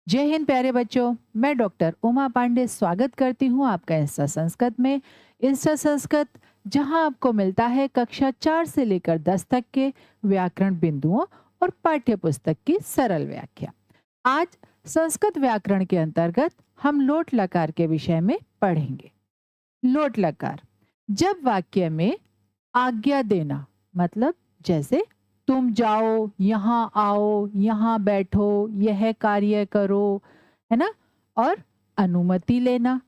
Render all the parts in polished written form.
जय हिंद प्यारे बच्चों। मैं डॉक्टर उमा पांडे स्वागत करती हूँ आपका इंस्टा संस्कृत में। इंस्टा संस्कृत जहाँ आपको मिलता है कक्षा 4 से लेकर 10 तक के व्याकरण बिंदुओं और पाठ्य पुस्तक की सरल व्याख्या। आज संस्कृत व्याकरण के अंतर्गत हम लोट लकार के विषय में पढ़ेंगे। लोट लकार जब वाक्य में आज्ञा देना, मतलब जैसे तुम जाओ, यहाँ आओ, यहाँ बैठो, यह कार्य करो, है ना। और अनुमति लेना,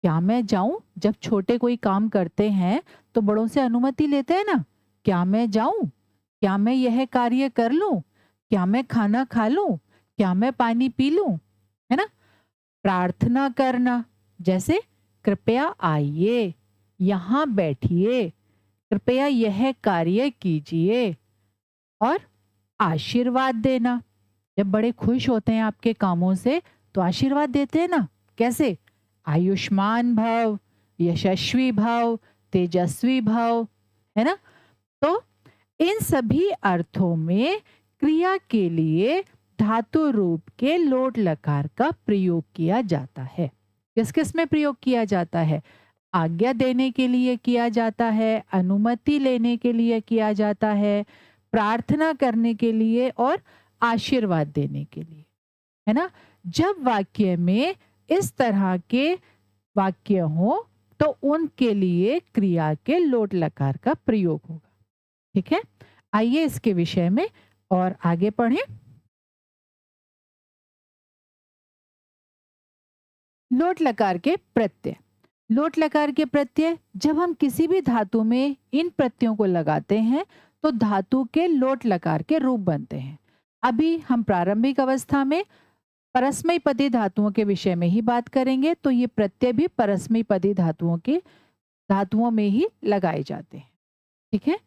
क्या मैं जाऊं, जब छोटे कोई काम करते हैं तो बड़ों से अनुमति लेते हैं ना। क्या मैं जाऊं, क्या मैं यह कार्य कर लूं, क्या मैं खाना खा लूं, क्या मैं पानी पी लूं, है ना। प्रार्थना करना, जैसे कृपया आइए, यहाँ बैठिए, कृपया यह कार्य कीजिए। और आशीर्वाद देना, जब बड़े खुश होते हैं आपके कामों से तो आशीर्वाद देते हैं ना। कैसे? आयुष्मान भव, यशस्वी भव, तेजस्वी भव, है ना। तो इन सभी अर्थों में क्रिया के लिए धातु रूप के लोट लकार का प्रयोग किया जाता है। किस किस में प्रयोग किया जाता है? आज्ञा देने के लिए किया जाता है, अनुमति लेने के लिए किया जाता है, प्रार्थना करने के लिए और आशीर्वाद देने के लिए, है ना। जब वाक्य में इस तरह के वाक्य हो तो उनके लिए क्रिया के लोट लकार का प्रयोग होगा। ठीक है, आइए इसके विषय में और आगे पढ़ें। लोट लकार के प्रत्यय। लोट लकार के प्रत्यय, जब हम किसी भी धातु में इन प्रत्ययों को लगाते हैं तो धातु के लोट लकार के रूप बनते हैं। अभी हम प्रारंभिक अवस्था में परस्मैपदी धातुओं के विषय में ही बात करेंगे, तो ये प्रत्यय भी परस्मैपदी धातुओं में ही लगाए जाते हैं। ठीक है,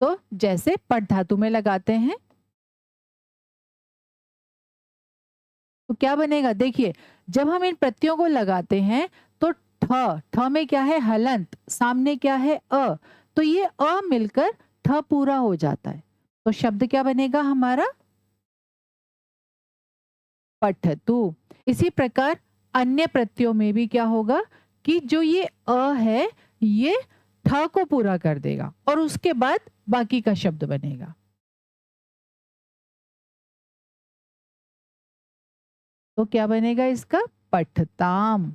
तो जैसे पट धातु में लगाते हैं तो क्या बनेगा, देखिए। जब हम इन प्रत्ययों को लगाते हैं तो ठ में क्या है, हलंत, सामने क्या है, अ, तो ये अ मिलकर ठ पूरा हो जाता है। तो शब्द क्या बनेगा हमारा, पठतु। इसी प्रकार अन्य प्रत्ययों में भी क्या होगा कि जो ये अ है ये ठ को पूरा कर देगा और उसके बाद बाकी का शब्द बनेगा। तो क्या बनेगा इसका, पठताम।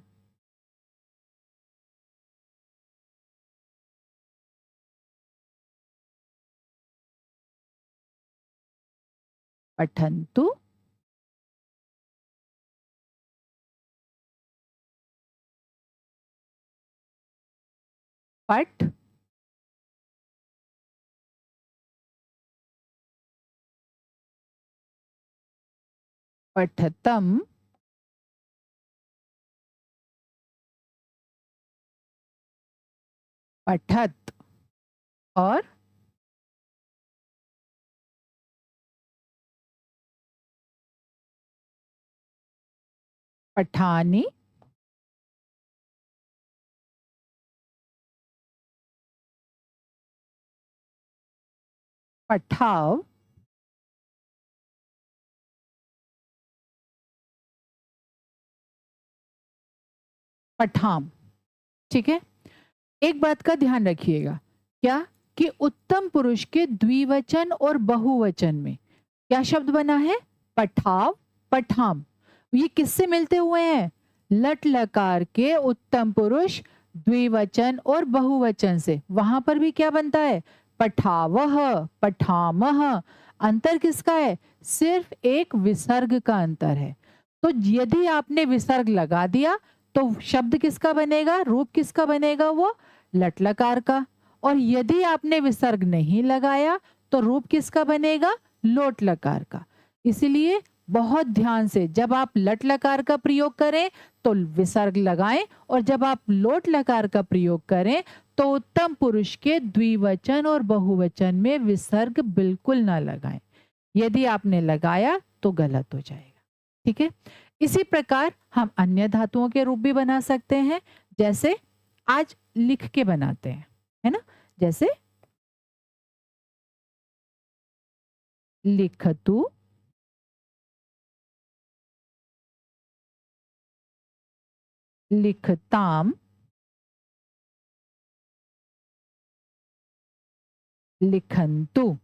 पठन्तु, पठ, पठतम, पठत और पठानी, पठाव, पठाम। ठीक है, एक बात का ध्यान रखिएगा, क्या कि उत्तम पुरुष के द्विवचन और बहुवचन में क्या शब्द बना है, पठाव, पठाम। ये किससे मिलते हुए हैं, लट लकार के उत्तम पुरुष द्विवचन और बहुवचन से। वहां पर भी क्या बनता है, पठावह, पठामह। अंतर किसका है, सिर्फ एक विसर्ग का अंतर है। तो यदि आपने विसर्ग लगा दिया तो शब्द किसका बनेगा, रूप किसका बनेगा, वो लट लकार का। और यदि आपने विसर्ग नहीं लगाया तो रूप किसका बनेगा, लोट लकार का। इसलिए बहुत ध्यान से जब आप लट लकार का प्रयोग करें तो विसर्ग लगाएं, और जब आप लोट लकार का प्रयोग करें तो उत्तम पुरुष के द्विवचन और बहुवचन में विसर्ग बिल्कुल ना लगाएं। यदि आपने लगाया तो गलत हो जाएगा। ठीक है, इसी प्रकार हम अन्य धातुओं के रूप भी बना सकते हैं, जैसे आज लिख के बनाते हैं, है ना। जैसे लिखतु, लिखताम, लिखन्तु,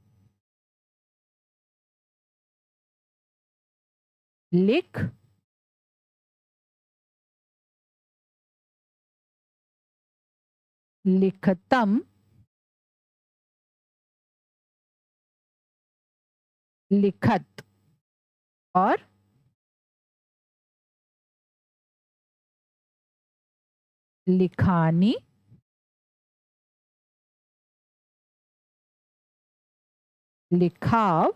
लिख, लिखतम, लिखत और लिखानी, लिखाव,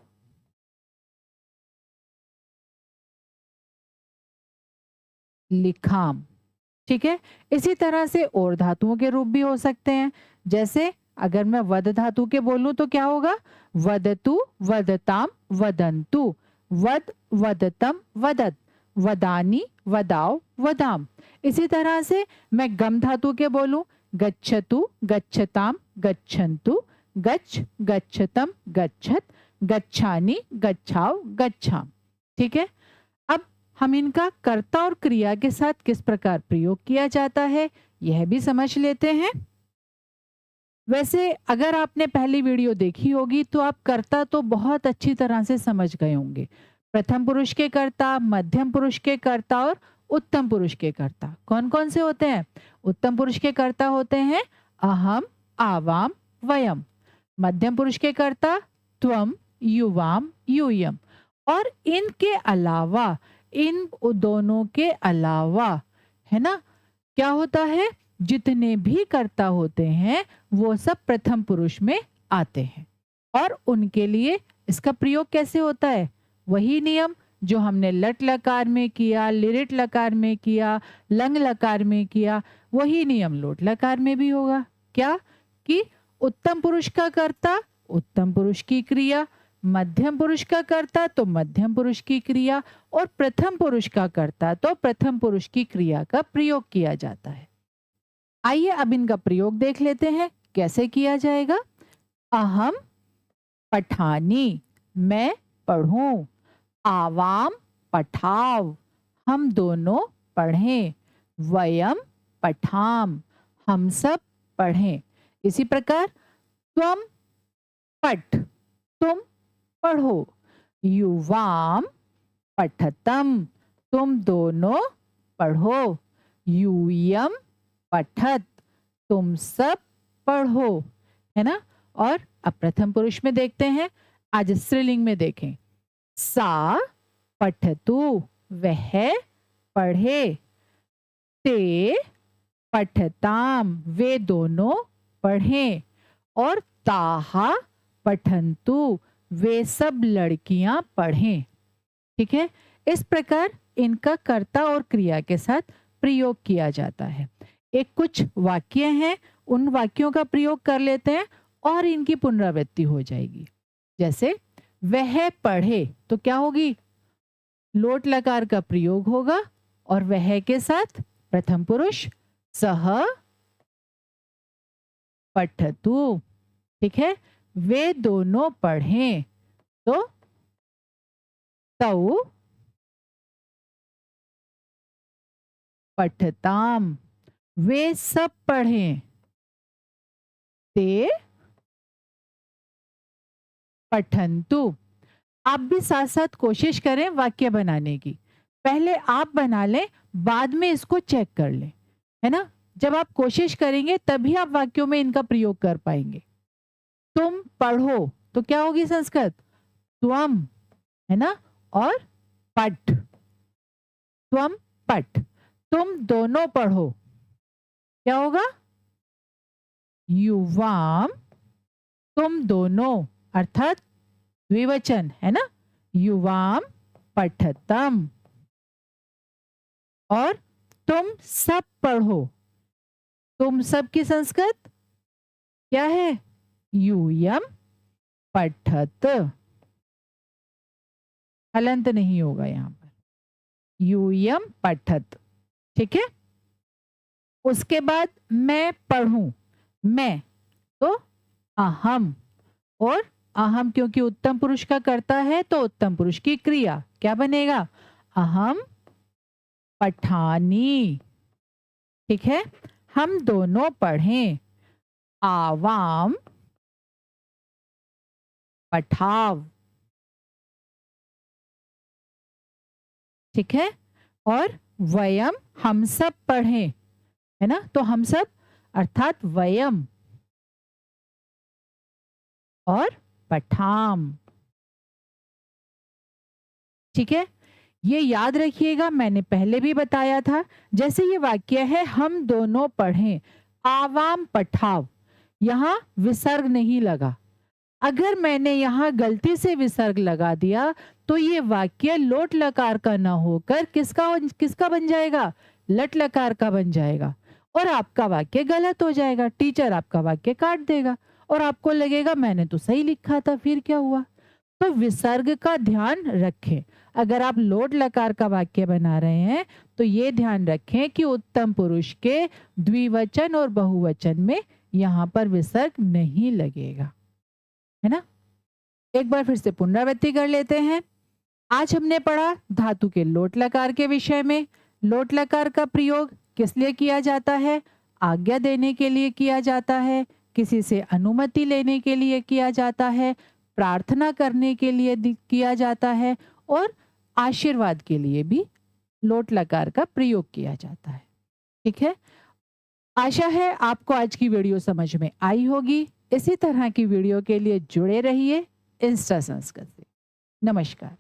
लिखाम। ठीक है। इसी तरह से और धातुओं के रूप भी हो सकते हैं। जैसे अगर मैं वद धातु के बोलूं तो क्या होगा? वदतु, वदताम, वदंतु, वद, वदतम, वदत, वदानी, वदाव, वदाम। इसी तरह से मैं गम धातु के बोलूं, गच्छतु, गच्छताम, गच्छन्तु, गच्छ, गच्छतम, गच्छत, गच्छानी, गच्छाव, गच्छाम। ठीक है। अब हम इनका कर्ता और क्रिया के साथ किस प्रकार प्रयोग किया जाता है यह भी समझ लेते हैं। वैसे अगर आपने पहली वीडियो देखी होगी तो आप कर्ता तो बहुत अच्छी तरह से समझ गए होंगे। प्रथम पुरुष के कर्ता, मध्यम पुरुष के कर्ता और उत्तम पुरुष के कर्ता कौन कौन से होते हैं? उत्तम पुरुष के कर्ता होते हैं अहम, आवाम, वयम। मध्यम पुरुष के कर्ता त्वम, युवाम, यूयम। और इनके अलावा, इन दोनों के अलावा, है ना, क्या होता है? जितने भी कर्ता होते हैं वो सब प्रथम पुरुष में आते हैं। और उनके लिए इसका प्रयोग कैसे होता है? वही नियम जो हमने लट लकार में किया, लिरिट लकार में किया, लंग लकार में किया, वही नियम लोट लकार में भी होगा। क्या? कि उत्तम पुरुष का कर्ता, उत्तम पुरुष की क्रिया, मध्यम पुरुष का कर्ता तो मध्यम पुरुष की क्रिया, और प्रथम पुरुष का कर्ता तो प्रथम पुरुष की क्रिया का प्रयोग किया जाता है। आइए अब इनका प्रयोग देख लेते हैं कैसे किया जाएगा। अहम पठानी, मैं पढ़ूं। आवाम पठाव, हम दोनों पढ़ें। वयम पठाम, हम सब पढ़ें। इसी प्रकार त्वम पठ, तुम पढ़ो। युवाम पठतम, तुम दोनों पढ़ो। यूयम पठत, तुम सब पढ़ो। है ना। और अब प्रथम पुरुष में देखते हैं। आज स्त्रीलिंग में देखें। सा पठतु, वह पढ़े। ते पठताम, वे दोनों पढ़ें। और ताहा पठंतु, वे सब लड़कियां पढ़ें। ठीक है। इस प्रकार इनका कर्ता और क्रिया के साथ प्रयोग किया जाता है। एक कुछ वाक्य हैं, उन वाक्यों का प्रयोग कर लेते हैं और इनकी पुनरावृत्ति हो जाएगी। जैसे वह पढ़े तो क्या होगी? लोट लकार का प्रयोग होगा और वह के साथ प्रथम पुरुष सह पठतु। ठीक है। वे दोनों पढ़ें तो तौ पठताम, वे सब पढ़ें। ते पठंतु। आप भी साथ साथ कोशिश करें वाक्य बनाने की। पहले आप बना लें, बाद में इसको चेक कर लें। है ना। जब आप कोशिश करेंगे तभी आप वाक्यों में इनका प्रयोग कर पाएंगे। तुम पढ़ो तो क्या होगी संस्कृत? त्वम, है ना। और पठ, त्वम पठ। तुम दोनों पढ़ो, क्या होगा? युवाम, तुम दोनों, अर्थात द्विवचन, है ना। युवाम पठतम। और तुम सब पढ़ो, तुम सब की संस्कृत क्या है? यूयम पठत। हलंत नहीं होगा यहां पर। यूयम पठत। ठीक है। उसके बाद मैं पढ़ूं, मैं तो अहम। और अहम क्योंकि उत्तम पुरुष का कर्ता है तो उत्तम पुरुष की क्रिया क्या बनेगा? अहम पठानी। ठीक है, हम दोनों पढ़ें। आवाम पठाव। ठीक है, और वयम हम सब पढ़ें, है ना, तो हम सब अर्थात वयम, और पठाम। ठीक है, ये याद रखिएगा, मैंने पहले भी बताया था। जैसे ये वाक्य है हम दोनों पढ़ें, आवाम पठाव, यहाँ विसर्ग नहीं लगा। अगर मैंने यहाँ गलती से विसर्ग लगा दिया तो ये वाक्य लोट लकार का ना होकर किसका किसका बन जाएगा? लट लकार का बन जाएगा, और आपका वाक्य गलत हो जाएगा। टीचर आपका वाक्य काट देगा और आपको लगेगा मैंने तो सही लिखा था, फिर क्या हुआ? तो विसर्ग का ध्यान रखें। अगर आप लोट लकार का वाक्य बना रहे हैं तो ये ध्यान रखें कि उत्तम पुरुष के द्विवचन और बहुवचन में यहाँ पर विसर्ग नहीं लगेगा, है ना। एक बार फिर से पुनरावृत्ति कर लेते हैं। आज हमने पढ़ा धातु के लोट लकार के विषय में। लोट लकार का प्रयोग किस लिए किया जाता है? आज्ञा देने के लिए किया जाता है, किसी से अनुमति लेने के लिए किया जाता है, प्रार्थना करने के लिए किया जाता है, और आशीर्वाद के लिए भी लोट लकार का प्रयोग किया जाता है। ठीक है, आशा है आपको आज की वीडियो समझ में आई होगी। इसी तरह की वीडियो के लिए जुड़े रहिए इंस्टा संस्कृत से। नमस्कार।